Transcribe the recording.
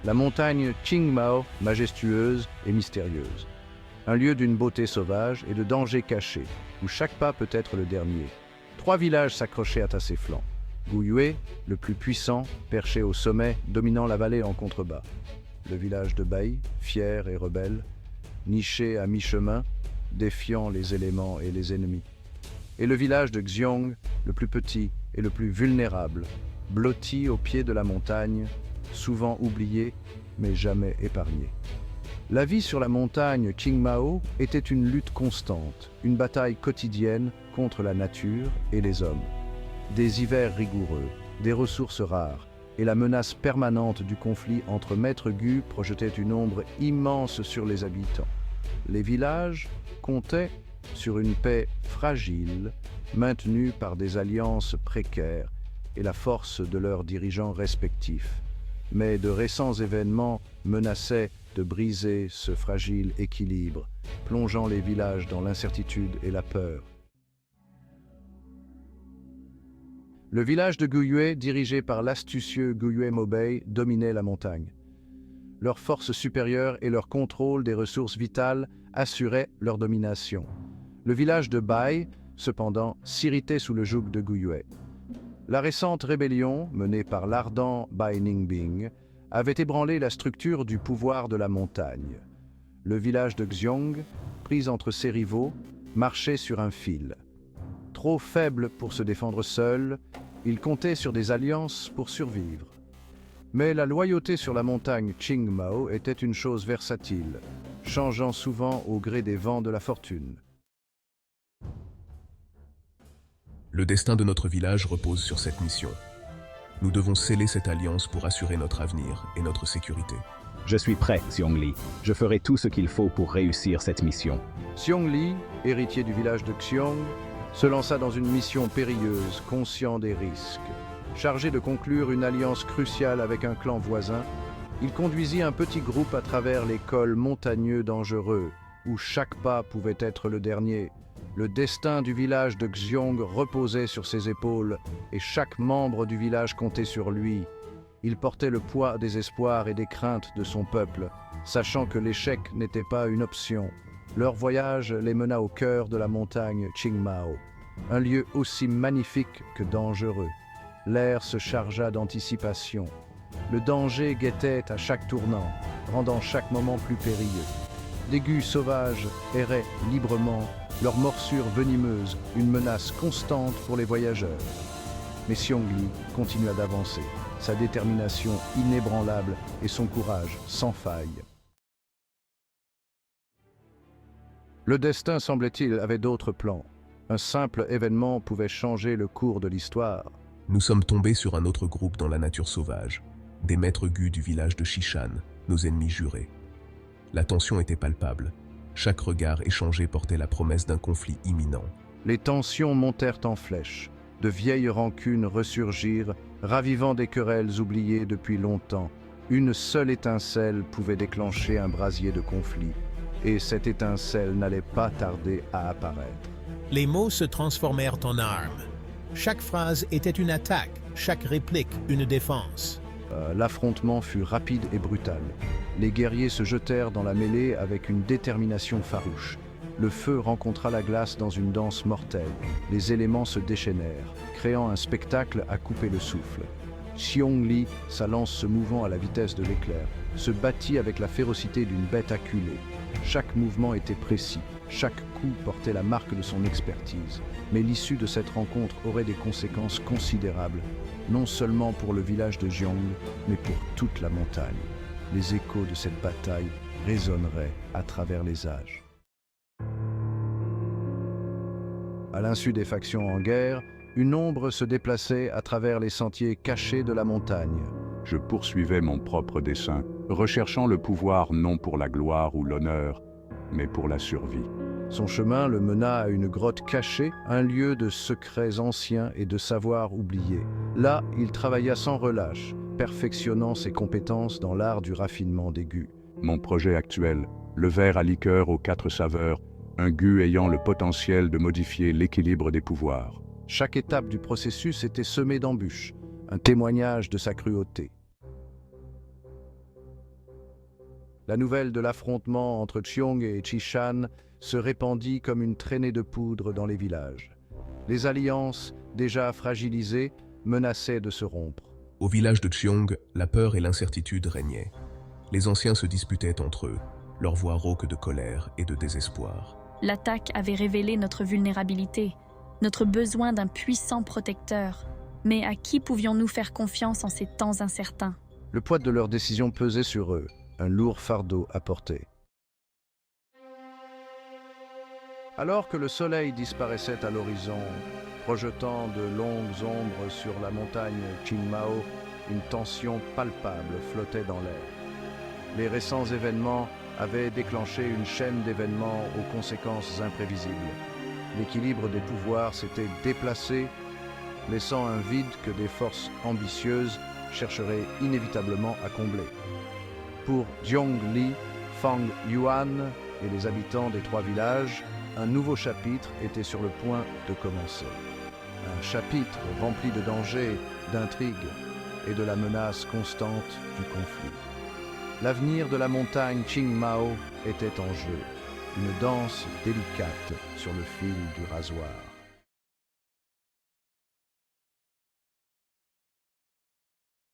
La montagne Qingmao, majestueuse et mystérieuse. Un lieu d'une beauté sauvage et de danger caché, où chaque pas peut être le dernier. 3 villages s'accrochaient à ses flancs. Guyue, le plus puissant, perché au sommet, dominant la vallée en contrebas. Le village de Bai, fier et rebelle, niché à mi-chemin, défiant les éléments et les ennemis. Et le village de Xiong, le plus petit et le plus vulnérable, blotti au pied de la montagne, souvent oublié, mais jamais épargné. La vie sur la montagne Qingmao était une lutte constante, une bataille quotidienne contre la nature et les hommes. Des hivers rigoureux, des ressources rares, et la menace permanente du conflit entre maîtres Gu projetait une ombre immense sur les habitants. Les villages comptaient sur une paix fragile, maintenue par des alliances précaires et la force de leurs dirigeants respectifs. Mais de récents événements menaçaient de briser ce fragile équilibre, plongeant les villages dans l'incertitude et la peur. Le village de Guyue, dirigé par l'astucieux Guyue Mobei, dominait la montagne. Leur force supérieure et leur contrôle des ressources vitales assuraient leur domination. Le village de Bai, cependant, s'irritait sous le joug de Guyue. La récente rébellion, menée par l'ardent Bai Ningbing, avait ébranlé la structure du pouvoir de la montagne. Le village de Xiong, pris entre ses rivaux, marchait sur un fil. Trop faible pour se défendre seul, il comptait sur des alliances pour survivre. Mais la loyauté sur la montagne Qingmao était une chose versatile, changeant souvent au gré des vents de la fortune. Le destin de notre village repose sur cette mission. Nous devons sceller cette alliance pour assurer notre avenir et notre sécurité. Je suis prêt, Xiongli. Je ferai tout ce qu'il faut pour réussir cette mission. Xiongli, héritier du village de Xiong, se lança dans une mission périlleuse, conscient des risques. Chargé de conclure une alliance cruciale avec un clan voisin, il conduisit un petit groupe à travers les cols montagneux dangereux, où chaque pas pouvait être le dernier. Le destin du village de Xiong reposait sur ses épaules, et chaque membre du village comptait sur lui. Il portait le poids des espoirs et des craintes de son peuple, sachant que l'échec n'était pas une option. Leur voyage les mena au cœur de la montagne Qingmao, un lieu aussi magnifique que dangereux. L'air se chargea d'anticipation. Le danger guettait à chaque tournant, rendant chaque moment plus périlleux. Des gus sauvages erraient librement, leurs morsures venimeuses, une menace constante pour les voyageurs. Mais Xiongli continua d'avancer, sa détermination inébranlable et son courage sans faille. Le destin, semblait-il, avait d'autres plans. Un simple événement pouvait changer le cours de l'histoire. Nous sommes tombés sur un autre groupe dans la nature sauvage, des maîtres Gu du village de Shishan, nos ennemis jurés. La tension était palpable. Chaque regard échangé portait la promesse d'un conflit imminent. Les tensions montèrent en flèche. De vieilles rancunes ressurgirent, ravivant des querelles oubliées depuis longtemps. Une seule étincelle pouvait déclencher un brasier de conflit. Et cette étincelle n'allait pas tarder à apparaître. Les mots se transformèrent en armes. Chaque phrase était une attaque, chaque réplique une défense. L'affrontement fut rapide et brutal. Les guerriers se jetèrent dans la mêlée avec une détermination farouche. Le feu rencontra la glace dans une danse mortelle. Les éléments se déchaînèrent, créant un spectacle à couper le souffle. Xiongli, sa lance se mouvant à la vitesse de l'éclair, se battit avec la férocité d'une bête acculée. Chaque mouvement était précis, chaque coup portait la marque de son expertise. Mais l'issue de cette rencontre aurait des conséquences considérables, non seulement pour le village de Xiong, mais pour toute la montagne. Les échos de cette bataille résonneraient à travers les âges. À l'insu des factions en guerre, une ombre se déplaçait à travers les sentiers cachés de la montagne. Je poursuivais mon propre dessein, recherchant le pouvoir non pour la gloire ou l'honneur, mais pour la survie. Son chemin le mena à une grotte cachée, un lieu de secrets anciens et de savoirs oubliés. Là, il travailla sans relâche, perfectionnant ses compétences dans l'art du raffinement des gus. Mon projet actuel, le verre à liqueur aux 4 saveurs, un gu ayant le potentiel de modifier l'équilibre des pouvoirs. Chaque étape du processus était semée d'embûches, un témoignage de sa cruauté. La nouvelle de l'affrontement entre Xiong et Qishan se répandit comme une traînée de poudre dans les villages. Les alliances, déjà fragilisées, menaçaient de se rompre. Au village de Xiong, la peur et l'incertitude régnaient. Les anciens se disputaient entre eux, leur voix rauque de colère et de désespoir. L'attaque avait révélé notre vulnérabilité, notre besoin d'un puissant protecteur. Mais à qui pouvions-nous faire confiance en ces temps incertains? Le poids de leurs décisions pesait sur eux, un lourd fardeau à porter. Alors que le soleil disparaissait à l'horizon, projetant de longues ombres sur la montagne Qingmao, une tension palpable flottait dans l'air. Les récents événements avaient déclenché une chaîne d'événements aux conséquences imprévisibles. L'équilibre des pouvoirs s'était déplacé, laissant un vide que des forces ambitieuses chercheraient inévitablement à combler. Pour Zhongli, Fang Yuan et les habitants des 3 villages, un nouveau chapitre était sur le point de commencer. Un chapitre rempli de dangers, d'intrigues et de la menace constante du conflit. L'avenir de la montagne Qingmao était en jeu, une danse délicate sur le fil du rasoir.